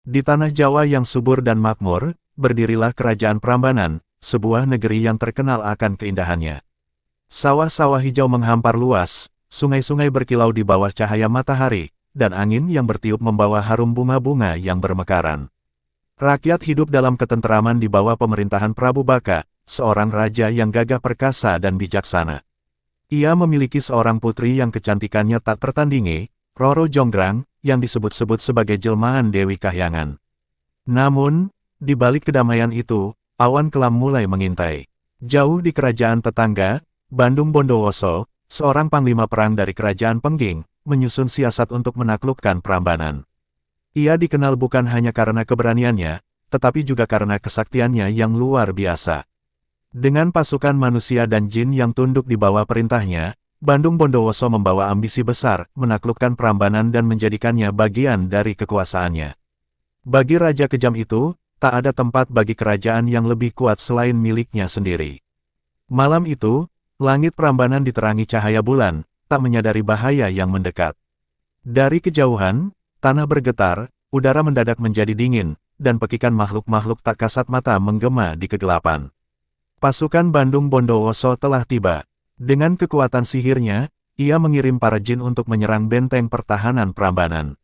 Di tanah Jawa yang subur dan makmur, berdirilah Kerajaan Prambanan, sebuah negeri yang terkenal akan keindahannya. Sawah-sawah hijau menghampar luas, sungai-sungai berkilau di bawah cahaya matahari, dan angin yang bertiup membawa harum bunga-bunga yang bermekaran. Rakyat hidup dalam ketenteraman di bawah pemerintahan Prabu Baka, seorang raja yang gagah perkasa dan bijaksana. Ia memiliki seorang putri yang kecantikannya tak tertandingi, Roro Jonggrang, yang disebut-sebut sebagai jelmaan Dewi Kahyangan. Namun, di balik kedamaian itu, awan kelam mulai mengintai. Jauh di kerajaan tetangga, Bandung Bondowoso, seorang panglima perang dari kerajaan Pengging, menyusun siasat untuk menaklukkan Prambanan. Ia dikenal bukan hanya karena keberaniannya, tetapi juga karena kesaktiannya yang luar biasa. Dengan pasukan manusia dan jin yang tunduk di bawah perintahnya, Bandung Bondowoso membawa ambisi besar, menaklukkan Prambanan dan menjadikannya bagian dari kekuasaannya. Bagi raja kejam itu, tak ada tempat bagi kerajaan yang lebih kuat selain miliknya sendiri. Malam itu, langit Prambanan diterangi cahaya bulan, tak menyadari bahaya yang mendekat. Dari kejauhan, tanah bergetar, udara mendadak menjadi dingin, dan pekikan makhluk-makhluk tak kasat mata menggema di kegelapan. Pasukan Bandung Bondowoso telah tiba. Dengan kekuatan sihirnya, ia mengirim para jin untuk menyerang benteng pertahanan Prambanan.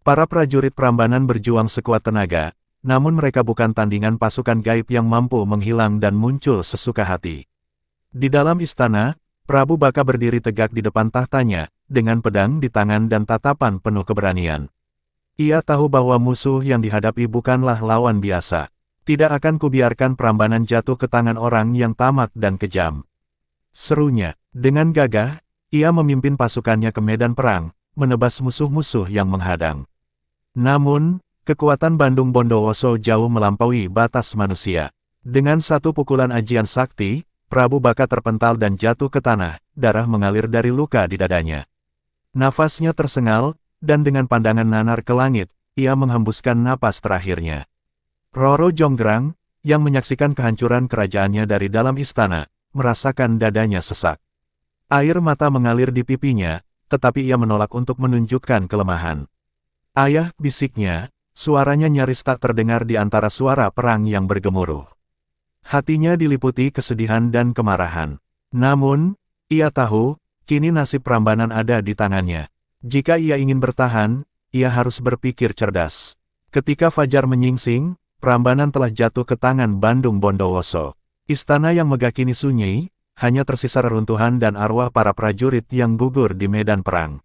Para prajurit Prambanan berjuang sekuat tenaga, namun mereka bukan tandingan pasukan gaib yang mampu menghilang dan muncul sesuka hati. Di dalam istana, Prabu Baka berdiri tegak di depan tahtanya, dengan pedang di tangan dan tatapan penuh keberanian. Ia tahu bahwa musuh yang dihadapi bukanlah lawan biasa. Tidak akan kubiarkan Prambanan jatuh ke tangan orang yang tamak dan kejam. Serunya, dengan gagah, ia memimpin pasukannya ke medan perang, menebas musuh-musuh yang menghadang. Namun, kekuatan Bandung Bondowoso jauh melampaui batas manusia. Dengan satu pukulan ajian sakti, Prabu Baka terpental dan jatuh ke tanah, darah mengalir dari luka di dadanya. Nafasnya tersengal, dan dengan pandangan nanar ke langit, ia menghembuskan napas terakhirnya. Roro Jonggrang, yang menyaksikan kehancuran kerajaannya dari dalam istana, merasakan dadanya sesak. Air mata mengalir di pipinya, tetapi ia menolak untuk menunjukkan kelemahan. "Ayah," bisiknya, suaranya nyaris tak terdengar di antara suara perang yang bergemuruh. Hatinya diliputi kesedihan dan kemarahan. Namun, ia tahu, kini nasib Prambanan ada di tangannya. Jika ia ingin bertahan, ia harus berpikir cerdas. Ketika fajar menyingsing, Prambanan telah jatuh ke tangan Bandung Bondowoso. Istana yang megah kini sunyi, hanya tersisa reruntuhan dan arwah para prajurit yang gugur di medan perang.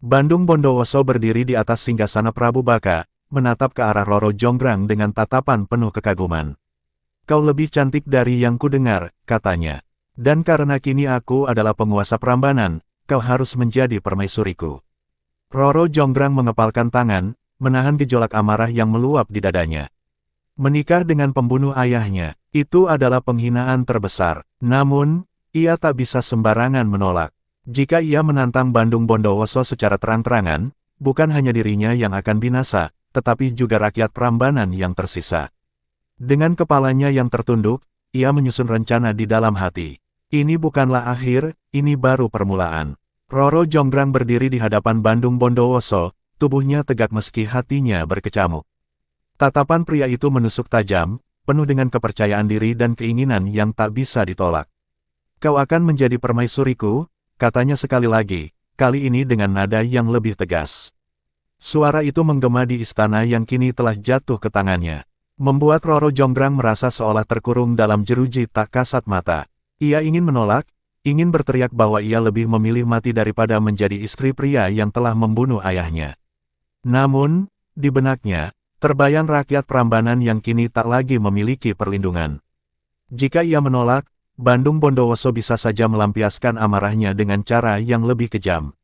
Bandung Bondowoso berdiri di atas singgasana Prabu Baka, menatap ke arah Roro Jonggrang dengan tatapan penuh kekaguman. "Kau lebih cantik dari yang kudengar," katanya. "Dan karena kini aku adalah penguasa Prambanan, kau harus menjadi permaisuriku." Roro Jonggrang mengepalkan tangan, menahan gejolak amarah yang meluap di dadanya. Menikah dengan pembunuh ayahnya, itu adalah penghinaan terbesar. Namun, ia tak bisa sembarangan menolak. Jika ia menantang Bandung Bondowoso secara terang-terangan, bukan hanya dirinya yang akan binasa, tetapi juga rakyat Prambanan yang tersisa. Dengan kepalanya yang tertunduk, ia menyusun rencana di dalam hati. Ini bukanlah akhir, ini baru permulaan. Roro Jonggrang berdiri di hadapan Bandung Bondowoso, tubuhnya tegak meski hatinya berkecamuk. Tatapan pria itu menusuk tajam, penuh dengan kepercayaan diri dan keinginan yang tak bisa ditolak. "Kau akan menjadi permaisuriku," katanya sekali lagi, kali ini dengan nada yang lebih tegas. Suara itu menggema di istana yang kini telah jatuh ke tangannya. Membuat Roro Jonggrang merasa seolah terkurung dalam jeruji tak kasat mata. Ia ingin menolak, ingin berteriak bahwa ia lebih memilih mati daripada menjadi istri pria yang telah membunuh ayahnya. Namun, di benaknya, terbayang rakyat Prambanan yang kini tak lagi memiliki perlindungan. Jika ia menolak, Bandung Bondowoso bisa saja melampiaskan amarahnya dengan cara yang lebih kejam.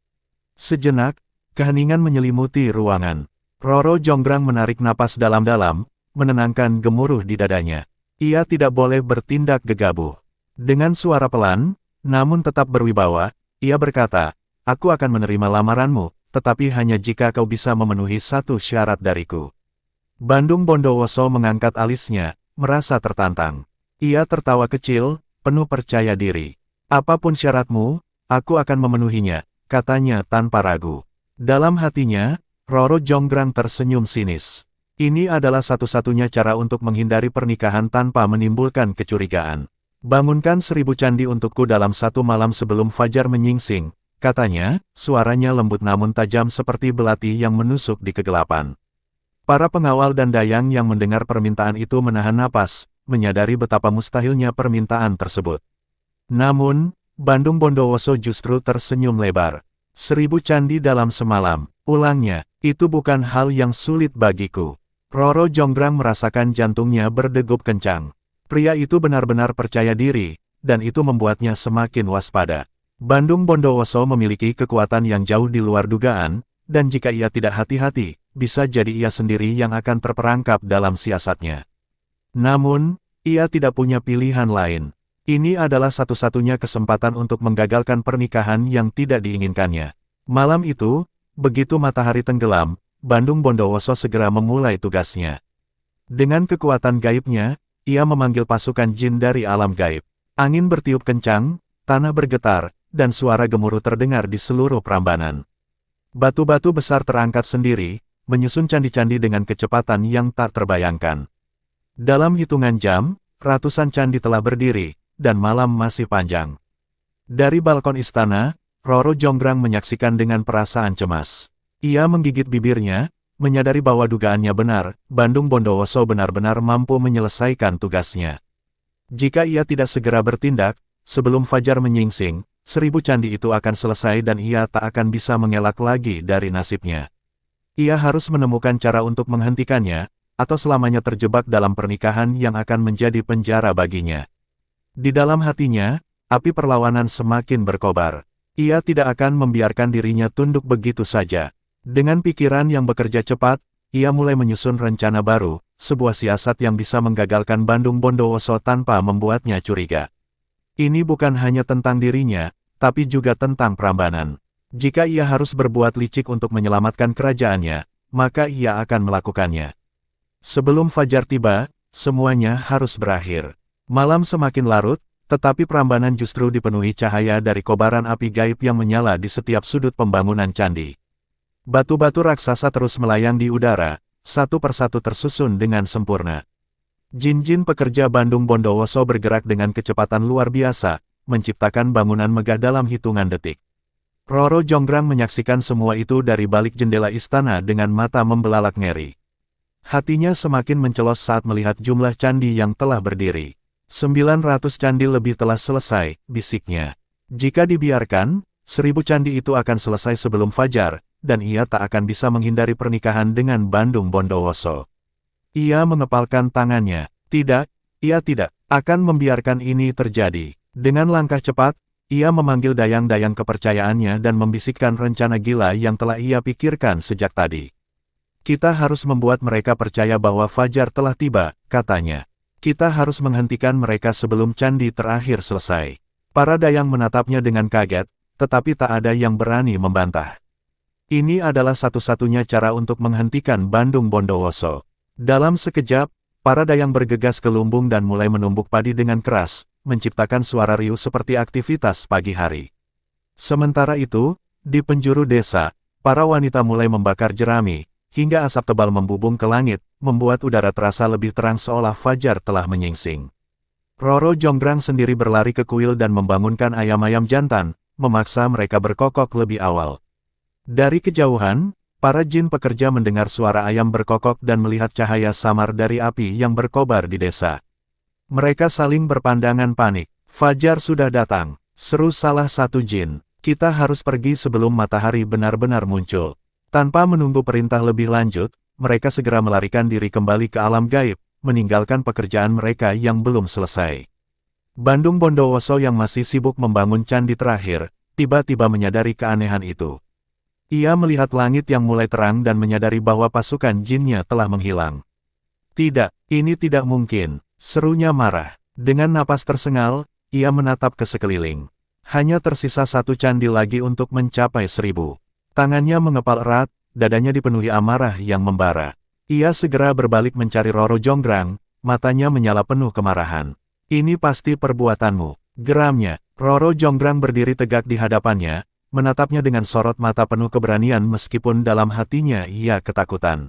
Sejenak, keheningan menyelimuti ruangan. Roro Jonggrang menarik napas dalam-dalam, menenangkan gemuruh di dadanya. Ia tidak boleh bertindak gegabah. Dengan suara pelan, namun tetap berwibawa, ia berkata, "Aku akan menerima lamaranmu, tetapi hanya jika kau bisa memenuhi satu syarat dariku." Bandung Bondowoso mengangkat alisnya, merasa tertantang. Ia tertawa kecil, penuh percaya diri. "Apapun syaratmu, aku akan memenuhinya," katanya tanpa ragu. Dalam hatinya, Roro Jonggrang tersenyum sinis. Ini adalah satu-satunya cara untuk menghindari pernikahan tanpa menimbulkan kecurigaan. Bangunkan 1000 candi untukku dalam satu malam sebelum fajar menyingsing, katanya, suaranya lembut namun tajam seperti belati yang menusuk di kegelapan. Para pengawal dan dayang yang mendengar permintaan itu menahan napas, menyadari betapa mustahilnya permintaan tersebut. Namun, Bandung Bondowoso justru tersenyum lebar. 1000 candi dalam semalam, ulangnya, itu bukan hal yang sulit bagiku. Roro Jonggrang merasakan jantungnya berdegup kencang. Pria itu benar-benar percaya diri, dan itu membuatnya semakin waspada. Bandung Bondowoso memiliki kekuatan yang jauh di luar dugaan, dan jika ia tidak hati-hati, bisa jadi ia sendiri yang akan terperangkap dalam siasatnya. Namun, ia tidak punya pilihan lain. Ini adalah satu-satunya kesempatan untuk menggagalkan pernikahan yang tidak diinginkannya. Malam itu, begitu matahari tenggelam, Bandung Bondowoso segera memulai tugasnya. Dengan kekuatan gaibnya, ia memanggil pasukan jin dari alam gaib. Angin bertiup kencang, tanah bergetar, dan suara gemuruh terdengar di seluruh Prambanan. Batu-batu besar terangkat sendiri, menyusun candi-candi dengan kecepatan yang tak terbayangkan. Dalam hitungan jam, ratusan candi telah berdiri, dan malam masih panjang. Dari balkon istana, Roro Jonggrang menyaksikan dengan perasaan cemas. Ia menggigit bibirnya, menyadari bahwa dugaannya benar, Bandung Bondowoso benar-benar mampu menyelesaikan tugasnya. Jika ia tidak segera bertindak, sebelum fajar menyingsing, 1000 candi itu akan selesai dan ia tak akan bisa mengelak lagi dari nasibnya. Ia harus menemukan cara untuk menghentikannya, atau selamanya terjebak dalam pernikahan yang akan menjadi penjara baginya. Di dalam hatinya, api perlawanan semakin berkobar. Ia tidak akan membiarkan dirinya tunduk begitu saja. Dengan pikiran yang bekerja cepat, ia mulai menyusun rencana baru, sebuah siasat yang bisa menggagalkan Bandung Bondowoso tanpa membuatnya curiga. Ini bukan hanya tentang dirinya, tapi juga tentang Prambanan. Jika ia harus berbuat licik untuk menyelamatkan kerajaannya, maka ia akan melakukannya. Sebelum fajar tiba, semuanya harus berakhir. Malam semakin larut, tetapi Prambanan justru dipenuhi cahaya dari kobaran api gaib yang menyala di setiap sudut pembangunan candi. Batu-batu raksasa terus melayang di udara, satu persatu tersusun dengan sempurna. Jin-jin pekerja Bandung Bondowoso bergerak dengan kecepatan luar biasa, menciptakan bangunan megah dalam hitungan detik. Roro Jonggrang menyaksikan semua itu dari balik jendela istana dengan mata membelalak ngeri. Hatinya semakin mencelos saat melihat jumlah candi yang telah berdiri. 900 candi lebih telah selesai, bisiknya. Jika dibiarkan, 1000 candi itu akan selesai sebelum fajar, dan ia tak akan bisa menghindari pernikahan dengan Bandung Bondowoso. Ia mengepalkan tangannya. Tidak, ia tidak akan membiarkan ini terjadi. Dengan langkah cepat, ia memanggil dayang-dayang kepercayaannya dan membisikkan rencana gila yang telah ia pikirkan sejak tadi. Kita harus membuat mereka percaya bahwa fajar telah tiba, katanya. Kita harus menghentikan mereka sebelum candi terakhir selesai. Para dayang menatapnya dengan kaget, tetapi tak ada yang berani membantah. Ini adalah satu-satunya cara untuk menghentikan Bandung Bondowoso. Dalam sekejap, para dayang bergegas ke lumbung dan mulai menumbuk padi dengan keras, menciptakan suara riuh seperti aktivitas pagi hari. Sementara itu, di penjuru desa, para wanita mulai membakar jerami, hingga asap tebal membubung ke langit, membuat udara terasa lebih terang seolah fajar telah menyingsing. Roro Jonggrang sendiri berlari ke kuil dan membangunkan ayam-ayam jantan, memaksa mereka berkokok lebih awal. Dari kejauhan, para jin pekerja mendengar suara ayam berkokok dan melihat cahaya samar dari api yang berkobar di desa. Mereka saling berpandangan panik. Fajar sudah datang, seru salah satu jin. Kita harus pergi sebelum matahari benar-benar muncul. Tanpa menunggu perintah lebih lanjut, mereka segera melarikan diri kembali ke alam gaib, meninggalkan pekerjaan mereka yang belum selesai. Bandung Bondowoso yang masih sibuk membangun candi terakhir, tiba-tiba menyadari keanehan itu. Ia melihat langit yang mulai terang dan menyadari bahwa pasukan jinnya telah menghilang. Tidak, ini tidak mungkin, serunya marah. Dengan napas tersengal, ia menatap ke sekeliling. Hanya tersisa satu candi lagi untuk mencapai 1000. Tangannya mengepal erat, dadanya dipenuhi amarah yang membara. Ia segera berbalik mencari Roro Jonggrang, matanya menyala penuh kemarahan. Ini pasti perbuatanmu, geramnya. Roro Jonggrang berdiri tegak di hadapannya, menatapnya dengan sorot mata penuh keberanian meskipun dalam hatinya ia ketakutan.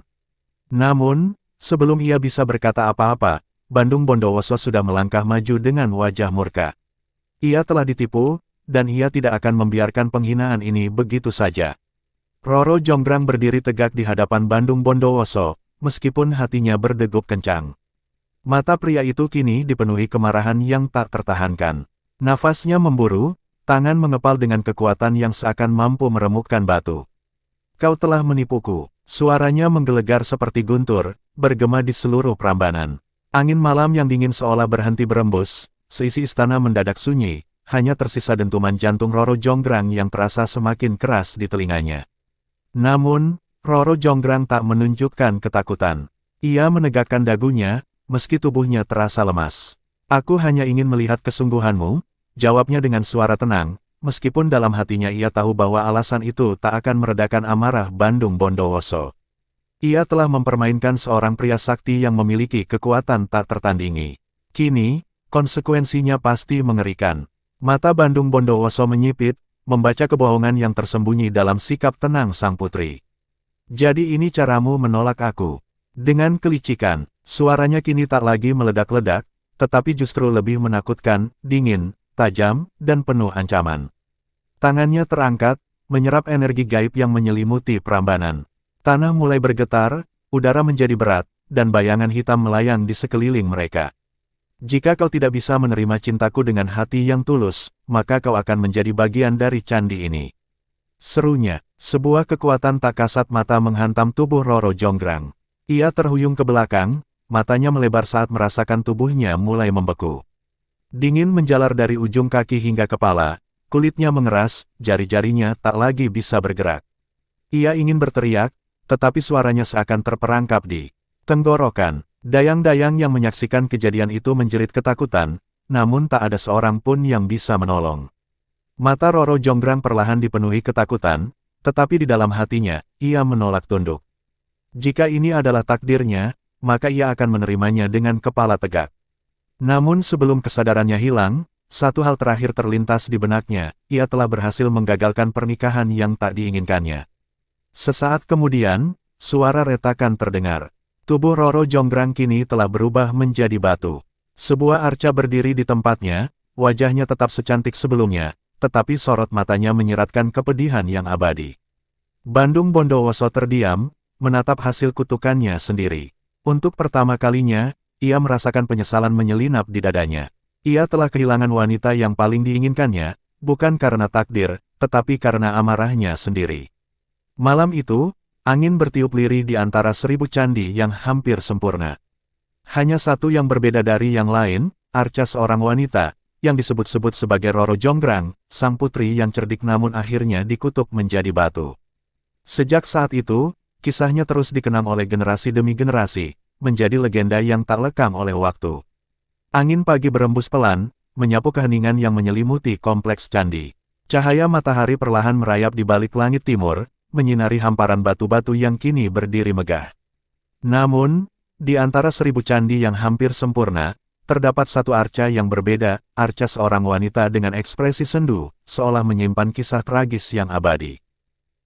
Namun, Sebelum ia bisa berkata apa-apa, Bandung Bondowoso sudah melangkah maju dengan wajah murka. Ia telah ditipu, dan ia tidak akan membiarkan penghinaan ini begitu saja. Roro Jonggrang berdiri tegak di hadapan Bandung Bondowoso, meskipun hatinya berdegup kencang. Mata pria itu kini dipenuhi kemarahan yang tak tertahankan. Nafasnya memburu, tangan mengepal dengan kekuatan yang seakan mampu meremukkan batu. Kau telah menipuku. Suaranya menggelegar seperti guntur, bergema di seluruh Prambanan. Angin malam yang dingin seolah berhenti berembus, seisi istana mendadak sunyi, hanya tersisa dentuman jantung Roro Jonggrang yang terasa semakin keras di telinganya. Namun, Roro Jonggrang tak menunjukkan ketakutan. Ia menegakkan dagunya, meski tubuhnya terasa lemas. Aku hanya ingin melihat kesungguhanmu, jawabnya dengan suara tenang, meskipun dalam hatinya ia tahu bahwa alasan itu tak akan meredakan amarah Bandung Bondowoso. Ia telah mempermainkan seorang pria sakti yang memiliki kekuatan tak tertandingi. Kini, konsekuensinya pasti mengerikan. Mata Bandung Bondowoso menyipit, membaca kebohongan yang tersembunyi dalam sikap tenang sang putri. Jadi ini caramu menolak aku. Dengan kelicikan, suaranya kini tak lagi meledak-ledak, tetapi justru lebih menakutkan, dingin, tajam, dan penuh ancaman. Tangannya terangkat, menyerap energi gaib yang menyelimuti Prambanan. Tanah mulai bergetar, udara menjadi berat, dan bayangan hitam melayang di sekeliling mereka. Jika kau tidak bisa menerima cintaku dengan hati yang tulus, maka kau akan menjadi bagian dari candi ini. Serunya, sebuah kekuatan tak kasat mata menghantam tubuh Roro Jonggrang. Ia terhuyung ke belakang, matanya melebar saat merasakan tubuhnya mulai membeku. Dingin menjalar dari ujung kaki hingga kepala, kulitnya mengeras, jari-jarinya tak lagi bisa bergerak. Ia ingin berteriak, tetapi suaranya seakan terperangkap di tenggorokan. Dayang-dayang yang menyaksikan kejadian itu menjerit ketakutan, namun tak ada seorang pun yang bisa menolong. Mata Roro Jonggrang perlahan dipenuhi ketakutan, tetapi di dalam hatinya, ia menolak tunduk. Jika ini adalah takdirnya, maka ia akan menerimanya dengan kepala tegak. Namun sebelum kesadarannya hilang, satu hal terakhir terlintas di benaknya, ia telah berhasil menggagalkan pernikahan yang tak diinginkannya. Sesaat kemudian, suara retakan terdengar. Tubuh Roro Jonggrang kini telah berubah menjadi batu. Sebuah arca berdiri di tempatnya, wajahnya tetap secantik sebelumnya, tetapi sorot matanya menyeratkan kepedihan yang abadi. Bandung Bondowoso terdiam, menatap hasil kutukannya sendiri. Untuk pertama kalinya, ia merasakan penyesalan menyelinap di dadanya. Ia telah kehilangan wanita yang paling diinginkannya, bukan karena takdir, tetapi karena amarahnya sendiri. Malam itu, angin bertiup lirih di antara 1000 candi yang hampir sempurna. Hanya satu yang berbeda dari yang lain, arca seorang wanita, yang disebut-sebut sebagai Roro Jonggrang, sang putri yang cerdik namun akhirnya dikutuk menjadi batu. Sejak saat itu, kisahnya terus dikenang oleh generasi demi generasi, menjadi legenda yang tak lekang oleh waktu. Angin pagi berembus pelan, menyapu keheningan yang menyelimuti kompleks candi. Cahaya matahari perlahan merayap di balik langit timur, menyinari hamparan batu-batu yang kini berdiri megah. Namun, di antara 1000 candi yang hampir sempurna, terdapat satu arca yang berbeda, arca seorang wanita dengan ekspresi sendu, seolah menyimpan kisah tragis yang abadi.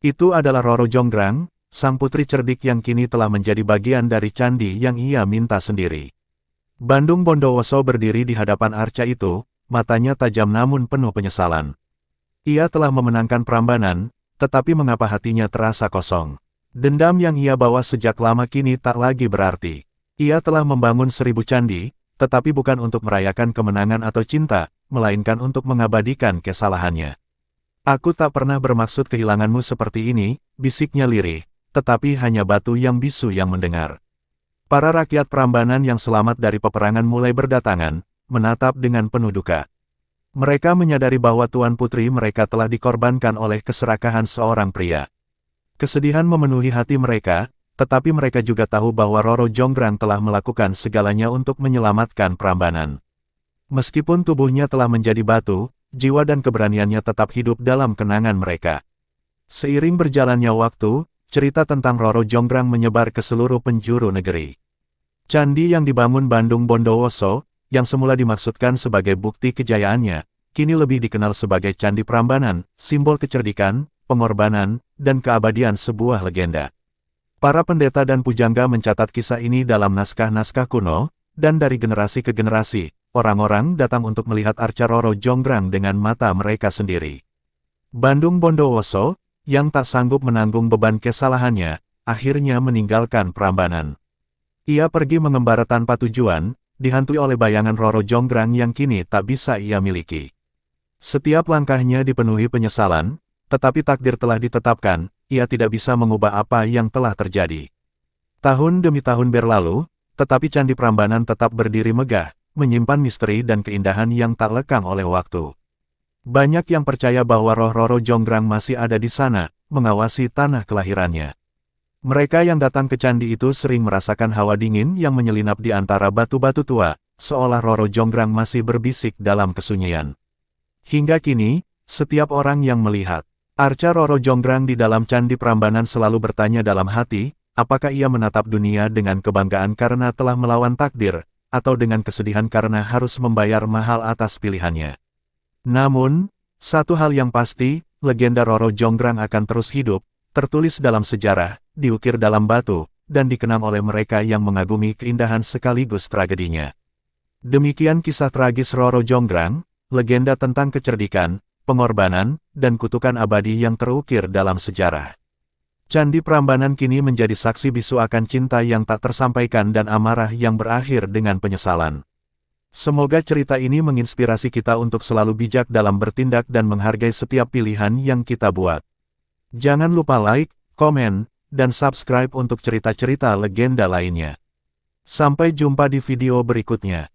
Itu adalah Roro Jonggrang, sang putri cerdik yang kini telah menjadi bagian dari candi yang ia minta sendiri. Bandung Bondowoso berdiri di hadapan arca itu, matanya tajam namun penuh penyesalan. Ia telah memenangkan Prambanan, tetapi mengapa hatinya terasa kosong? Dendam yang ia bawa sejak lama kini tak lagi berarti. Ia telah membangun 1000 candi, tetapi bukan untuk merayakan kemenangan atau cinta, melainkan untuk mengabadikan kesalahannya. Aku tak pernah bermaksud kehilanganmu seperti ini, bisiknya lirih, tetapi hanya batu yang bisu yang mendengar. Para rakyat Prambanan yang selamat dari peperangan mulai berdatangan, menatap dengan penuh duka. Mereka menyadari bahwa Tuan Putri mereka telah dikorbankan oleh keserakahan seorang pria. Kesedihan memenuhi hati mereka, tetapi mereka juga tahu bahwa Roro Jonggrang telah melakukan segalanya untuk menyelamatkan Prambanan. Meskipun tubuhnya telah menjadi batu, jiwa dan keberaniannya tetap hidup dalam kenangan mereka. Seiring berjalannya waktu, cerita tentang Roro Jonggrang menyebar ke seluruh penjuru negeri. Candi yang dibangun Bandung Bondowoso, yang semula dimaksudkan sebagai bukti kejayaannya, kini lebih dikenal sebagai Candi Prambanan, simbol kecerdikan, pengorbanan, dan keabadian sebuah legenda. Para pendeta dan pujangga mencatat kisah ini dalam naskah-naskah kuno, dan dari generasi ke generasi, orang-orang datang untuk melihat arca Roro Jonggrang dengan mata mereka sendiri. Bandung Bondowoso, yang tak sanggup menanggung beban kesalahannya, akhirnya meninggalkan Prambanan. Ia pergi mengembara tanpa tujuan, dihantui oleh bayangan Roro Jonggrang yang kini tak bisa ia miliki. Setiap langkahnya dipenuhi penyesalan, tetapi takdir telah ditetapkan, ia tidak bisa mengubah apa yang telah terjadi. Tahun demi tahun berlalu, tetapi Candi Prambanan tetap berdiri megah, menyimpan misteri dan keindahan yang tak lekang oleh waktu. Banyak yang percaya bahwa roh Roro Jonggrang masih ada di sana, mengawasi tanah kelahirannya. Mereka yang datang ke candi itu sering merasakan hawa dingin yang menyelinap di antara batu-batu tua, seolah Roro Jonggrang masih berbisik dalam kesunyian. Hingga kini, setiap orang yang melihat arca Roro Jonggrang di dalam Candi Prambanan selalu bertanya dalam hati, apakah ia menatap dunia dengan kebanggaan karena telah melawan takdir, atau dengan kesedihan karena harus membayar mahal atas pilihannya. Namun, satu hal yang pasti, legenda Roro Jonggrang akan terus hidup, tertulis dalam sejarah, diukir dalam batu, dan dikenang oleh mereka yang mengagumi keindahan sekaligus tragedinya. Demikian kisah tragis Roro Jonggrang, legenda tentang kecerdikan, pengorbanan, dan kutukan abadi yang terukir dalam sejarah. Candi Prambanan kini menjadi saksi bisu akan cinta yang tak tersampaikan dan amarah yang berakhir dengan penyesalan. Semoga cerita ini menginspirasi kita untuk selalu bijak dalam bertindak dan menghargai setiap pilihan yang kita buat. Jangan lupa like, komen, dan subscribe untuk cerita-cerita legenda lainnya. Sampai jumpa di video berikutnya.